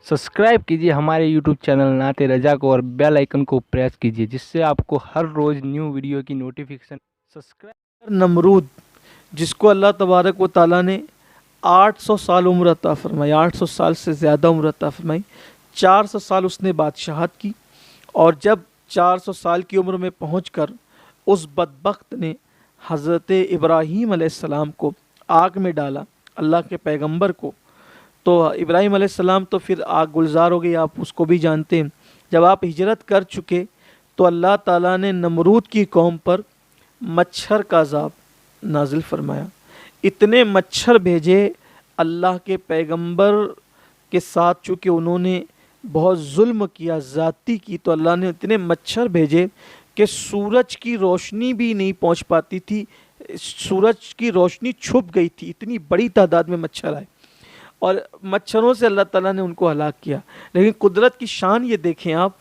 Subscribe कीजिए हमारे YouTube channel नाते रजा को और बेल आइकन को प्रेस कीजिए जिससे आपको हर रोज़ न्यू वीडियो की नोटिफिकेशन सब्सक्राइब। नमरूद, जिसको अल्लाह तबारक व ताला ने 800 साल उम्र अता फरमाई, 800 साल से ज़्यादा उम्र अता फरमाई। 400 साल उसने बादशाहत की, और जब 400 साल की उम्र में पहुंचकर उस बदबख्त ने हज़रत इब्राहीम अलैहिस्सलाम को आग में डाला, अल्लाह के पैगंबर को। तो इब्राहीम अलैहिस्सलाम तो फिर आग गुलजार हो गई, आप उसको भी जानते हैं। जब आप हिजरत कर चुके तो अल्लाह ताला ने नमरूद की कौम पर मच्छर का अज़ाब नाजिल फरमाया। इतने मच्छर भेजे अल्लाह के पैगंबर के साथ, चूँकि उन्होंने बहुत जुल्म किया, ज़्यादती की, तो अल्लाह ने इतने मच्छर भेजे कि सूरज की रोशनी भी नहीं पहुंच पाती थी, सूरज की रोशनी छुप गई थी, इतनी बड़ी तादाद में मच्छर आए और मच्छरों से अल्लाह ताला ने उनको हलाक किया। लेकिन कुदरत की शान ये देखें आप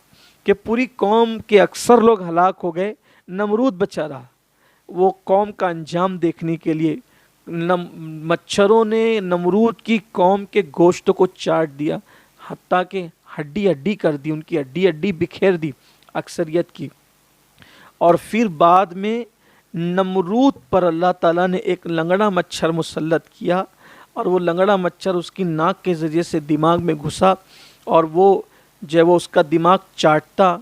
कि पूरी कौम के अक्सर लोग हलाक हो गए, नमरूद बचा रहा। वो कौम का अंजाम देखने के लिए मच्छरों ने नमरूद की कौम के गोश्त को चाट दिया, हत्ता कि हड्डी हड्डी कर दी, उनकी हड्डी हड्डी बिखेर दी अक्सरियत की। और फिर बाद में नमरूद पर अल्लाह ताला ने एक लंगड़ा मच्छर मुसल्लत किया, और वो लंगड़ा मच्छर उसकी नाक के ज़रिए से दिमाग में घुसा, और वो जब वो उसका दिमाग चाटता,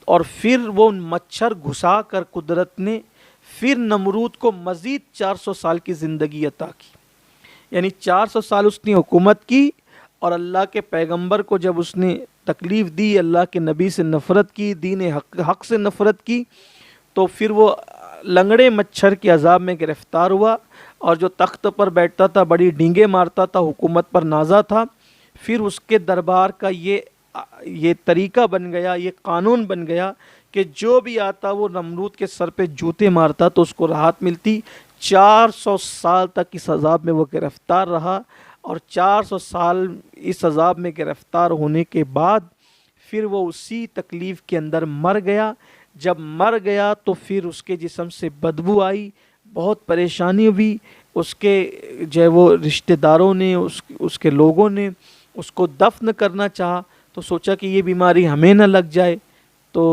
और फिर वो मच्छर घुसा कर कुदरत ने फिर नमरूद को मज़ीद 400 साल की ज़िंदगी अता की। यानी 400 साल उसने हुकूमत की, और अल्लाह के पैगंबर को जब उसने तकलीफ़ दी, अल्लाह के नबी से नफ़रत की, दीन हक़ से नफ़रत की, तो फिर वो लंगड़े मच्छर के अज़ाब में गिरफ़्तार हुआ, और जो तख्त पर बैठता था, बड़ी डींगे मारता था, हुकूमत पर नाजा था। फिर उसके दरबार का ये तरीका बन गया, ये कानून बन गया कि जो भी आता वो नमरूद के सर पे जूते मारता तो उसको राहत मिलती। 400 साल तक इस अज़ाब में वो गिरफ़्तार रहा, और 400 साल इस अज़ाब में गिरफ़्तार होने के बाद फिर वो उसी तकलीफ़ के अंदर मर गया। जब मर गया तो फिर उसके जिस्म से बदबू आई, बहुत परेशानी हुई। उसके जो वो रिश्तेदारों ने, उसके लोगों ने उसको दफन करना चाहा, तो सोचा कि ये बीमारी हमें न लग जाए। तो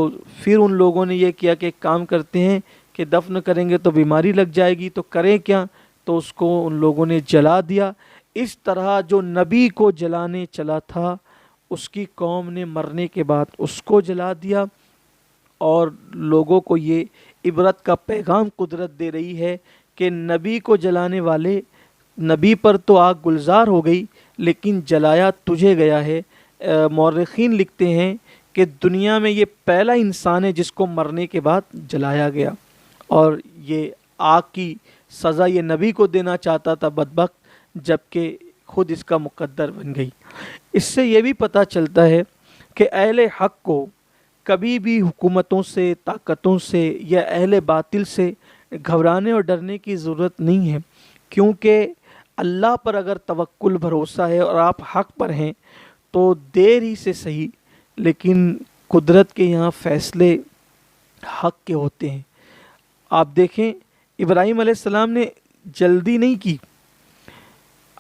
फिर उन लोगों ने ये किया कि एक काम करते हैं कि दफन करेंगे तो बीमारी लग जाएगी, तो करें क्या, तो उसको उन लोगों ने जला दिया। इस तरह जो नबी को जलाने चला था, उसकी कौम ने मरने के बाद उसको जला दिया। और लोगों को ये इबरत का पैगाम कुदरत दे रही है कि नबी को जलाने वाले, नबी पर तो आग गुलजार हो गई लेकिन जलाया तुझे गया है। मौरख़ीन लिखते हैं कि दुनिया में ये पहला इंसान है जिसको मरने के बाद जलाया गया, और ये आग की सज़ा ये नबी को देना चाहता था बदबख्त, जबकि खुद इसका मुक़द्दर बन गई। इससे ये भी पता चलता है कि अहले हक़ को कभी भी हुकूमतों से, ताकतों से या अहले बातिल से घबराने और डरने की ज़रूरत नहीं है, क्योंकि अल्लाह पर अगर तवक्कुल भरोसा है और आप हक़ पर हैं तो देर ही से सही, लेकिन कुदरत के यहाँ फ़ैसले हक़ के होते हैं। आप देखें, इब्राहीम अलैहिस्सलाम ने जल्दी नहीं की।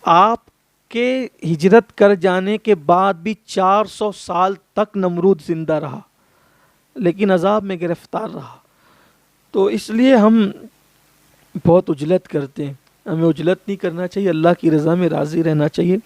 आपके हिजरत कर जाने के बाद भी 400 साल तक नमरूद ज़िंदा रहा, लेकिन अज़ाब में गिरफ़्तार रहा। तो इसलिए हम बहुत उजलत करते हैं, हमें उजलत नहीं करना चाहिए, अल्लाह की रज़ा में राज़ी रहना चाहिए।